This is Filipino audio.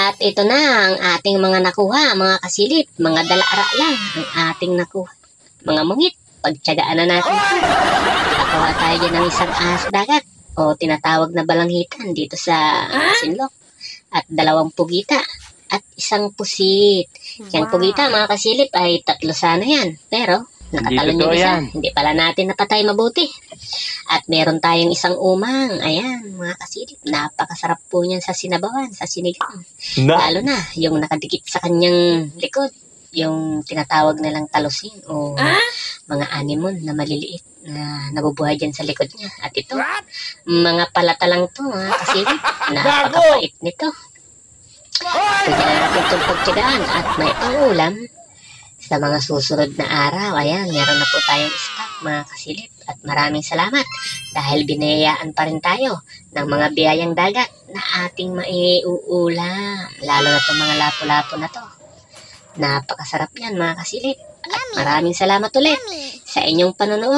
At ito na ang ating mga nakuha, mga kasilip, mga dalara lang ang ating nakuha. Mga mungit, pagtyagaan na natin. Nakakuha tayo dyan ng isang ahas dagat o tinatawag na balanghitan dito sa Sinloc. At 2 pugita at isang pusit. Yung pugita, mga kasilip, ay 3 sana yan. Pero nakatalon yung isa. Hindi pala natin napatay mabuti. At meron tayong isang umang. Ayan, mga kasilip. Napakasarap po niyan sa sinabawan, sa sinigang. Lalo na yung nakadikit sa kanyang likod. Yung tinatawag nilang talusin o mga anemon na maliliit na nabubuhay dyan sa likod niya. At ito, mga palata lang to, mga kasilip. Napakapait nito. Pwede na natin itong pagtyagaan at may pangulam sa mga susunod na araw. Ayan, meron na po tayong stock, mga kasilip. At maraming salamat dahil binayaan pa rin tayo ng mga biyayang dagat na ating maiuulam. Lalo na itong mga lapu-lapu na to. Napakasarap yan, mga kasilip. At maraming salamat ulit sa inyong panonood.